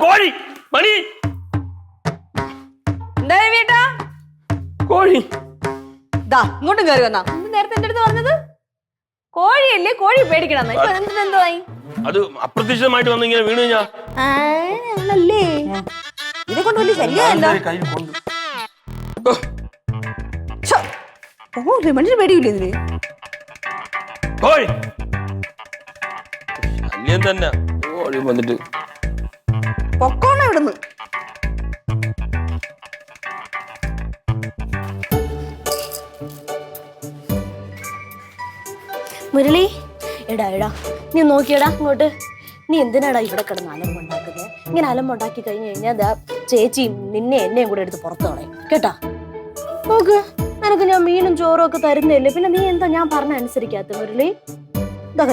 കോഴി മണി വീട്ടാ കോഴി ഇങ്ങോട്ടും കയറി വന്നാ നേരത്തെ എന്റെ അടുത്ത് പറഞ്ഞത് കോഴിയല്ലേ, കോഴി പേടിക്കണം. ഇപ്പൊ എന്തുവായി? അത് അപ്രതീക്ഷിതമായിട്ട് വന്ന് ഇങ്ങനെ വീണ് ഞാൻ ആണല്ലേ. ഇതെ കൊണ്ട് വലിയ ശല്യമല്ല. മനുഷ്യന് പേടിയില്ല ഇതിന്. കോഴി ശല്യം തന്നെ. കോഴി വന്നിട്ട് പൊക്കോണ ഇവിടുന്ന്. മുരളി, എടാ നീ നോക്കിയടാ ഇങ്ങോട്ട്. നീ എന്തിനാടാ ഇവിടെ കിടന്ന് അലമ്പുണ്ടാക്കുന്നത്? ഇങ്ങനെ അലമ്പുണ്ടാക്കി കഴിഞ്ഞു കഴിഞ്ഞാൽ ചേച്ചിയും നിന്നെ എന്നെയും കൂടെ എടുത്ത് പുറത്തു കളയും കേട്ടാ. നോക്ക്, നിനക്ക് ഞാൻ മീനും ചോറും ഒക്കെ തരുന്നില്ലേ, പിന്നെ നീ എന്താ ഞാൻ പറഞ്ഞ അനുസരിക്കാത്ത? മുരളി ഇതാ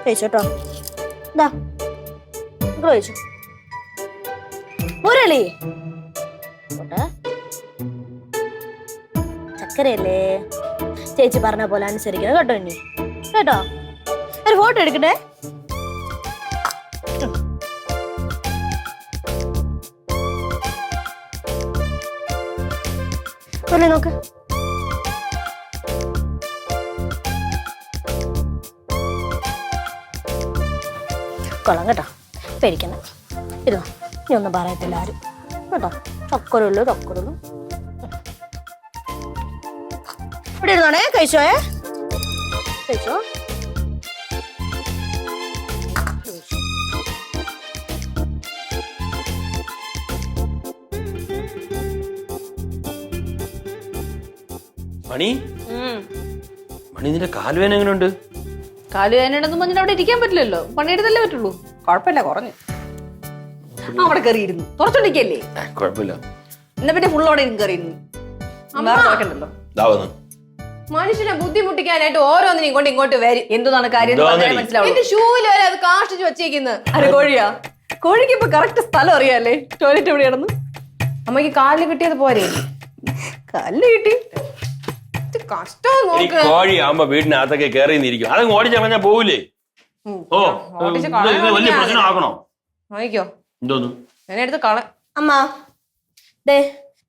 കഴിച്ചോട്ടോ. ഇതാ കഴിച്ചു. മുരളി ചക്കരയല്ലേ, ചേച്ചി പറഞ്ഞ പോലെ അനുസരിക്കണം കേട്ടോ. ഇനി കേട്ടോ, ഒരു ഫോട്ടോ എടുക്കട്ടെ. നോക്ക്, കൊള്ളാം കേട്ടോ, പേടിക്കണ്ട. ഇരുന്നോ, നീ ഒന്നും പറയത്തില്ല ആരും കേട്ടോ. ചക്കരുള്ളൂ. ഇവിടെ ഇരുന്നോണേ. കഴിച്ചോ. മണി നിന്റെ കാലുവേന എങ്ങനെയുണ്ട്? കാലുവേനുണ്ടെന്ന് പറഞ്ഞിട്ട് അവിടെ ഇരിക്കാൻ പറ്റില്ലല്ലോ, പണിയെടുത്തല്ലേ പറ്റുള്ളൂ. കുഴപ്പമില്ല, കുറഞ്ഞു. അവിടെ കയറിയിരുന്നു, തുറച്ചോണ്ടിരിക്കല്ലേ, കുഴപ്പമില്ല. എന്നാ പിന്നെ ഫുള്ളോടെ കയറിയിരുന്നു. നോക്കണ്ടല്ലോ. മനുഷ്യനെ ബുദ്ധിമുട്ടിക്കാനായിട്ട് ഓരോന്നിനും ഇങ്ങോട്ട് വരും. എന്താണ് കാര്യം മനസ്സിലാവും. എന്റെ ഷൂവിൽ വരെ അത് കാഷ്ടിച്ച് വെച്ചേക്കുന്നത്. അരെ കോഴിയാ? കോഴിക്ക് ഇപ്പൊ കറക്റ്റ് സ്ഥലം അറിയാല്ലേ, ടോയ്ലറ്റ് എവിടെയാണെന്ന്. അമ്മക്ക് കാലില് കിട്ടിയത് പോരെ? കാലില് കിട്ടി കഷ്ടം. നോക്ക്, കോഴി ആവുമ്പോ വീടിനകത്തൊക്കെ കയറി നിന്നിരിക്കും. അത് ഓടിച്ച് കളഞ്ഞാ പോവില്ലേ? വലിയ പ്രശ്നമാക്കണോ? നോക്കിക്കോ, എന്തോന്നു എന്നെ എടുത്ത് കള. അമ്മ ദേ,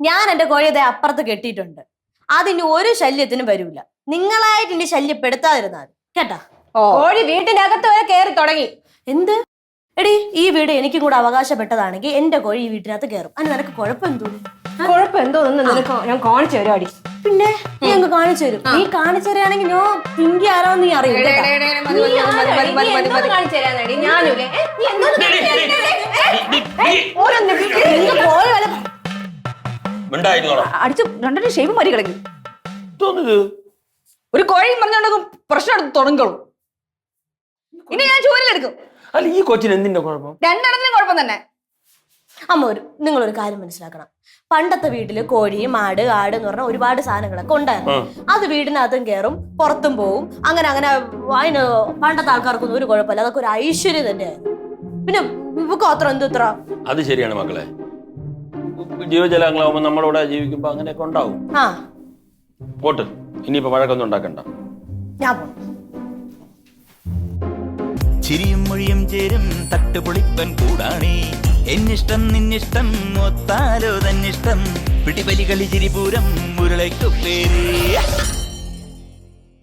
ഞാൻ എന്റെ കോഴിയെ അപ്പുറത്ത് കെട്ടിയിട്ടുണ്ട്. അതിന് ഒരു ശല്യത്തിനും വരൂല. നിങ്ങളായിട്ട് ഇനി ശല്യപ്പെടുത്താതിരുന്നാൽ കേട്ടാ. കോഴി വീട്ടിന്റെ അകത്ത് വരെ കയറി തുടങ്ങി. എന്ത് എടി, ഈ വീട് എനിക്കും കൂടെ അവകാശപ്പെട്ടതാണെങ്കിൽ എന്റെ കോഴി ഈ വീട്ടിനകത്ത് കയറും. അതിന് നിനക്ക് കുഴപ്പമെന്തോന്നു? കുഴപ്പമെന്തോന്ന് നിനക്ക് ഞാൻ കാണിച്ചു തരും. അടി പിന്നെ നീ അങ്ങ് കാണിച്ചു തരും. നീ കാണിച്ചു തരാണെങ്കിൽ ഞാൻ പിങ്കി ആരാന്ന് നീ അറിയും. അടിച്ച് രണ്ടു ഷേപ്പ് മാറി കിടക്കും. ഒരു കോഴി പറഞ്ഞുണ്ടെങ്കിൽ പ്രശ്നം എടുത്ത് തുടങ്ങും. ഇനി ഞാൻ ജോലിയിലെടുക്കും. അല്ല, ഈ കൊച്ചിന് എന്തിന്റെ കുഴപ്പം? രണ്ടെണ്ണത്തിനും കുഴപ്പം തന്നെ. അമ്മ, നിങ്ങളൊരു കാര്യം മനസ്സിലാക്കണം. പണ്ടത്തെ വീട്ടില് കോഴി, മാട്, ആട് എന്ന് പറഞ്ഞ ഒരുപാട് സാധനങ്ങളൊക്കെ ഉണ്ടായിരുന്നു. അത് വീടിനകത്തും കയറും, പുറത്തും പോവും. അങ്ങനെ അതിന് പണ്ടത്തെ ആൾക്കാർക്കൊന്നും ഒരു കുഴപ്പമില്ല. അതൊക്കെ ഒരു ഐശ്വര്യം തന്നെയായിരുന്നു. പിന്നെ ഇവക്ക് അത്ര എന്തത്ര? അത് ശരിയാണ് മക്കളെ. ജീവജലങ്ങളാവുമ്പോ നമ്മളിവിടെ ജീവിക്കുമ്പോ അങ്ങനെയൊക്കെ ഉണ്ടാവും. പോട്ട്, ഇനിയിപ്പോ വഴക്കൊന്നും ഉണ്ടാക്കണ്ട. ഞാൻ പോണം. ചിരിയും മൊഴിയും ചേരും തട്ടുപൊളിപ്പൻ കൂടാണേ. എന്നിഷ്ടം നിന്നിഷ്ടം ഒത്താലോ തന്നിഷ്ടം. പിടിപലി കളി ചിരിപൂരം മുരളയ്ക്കു പേര്.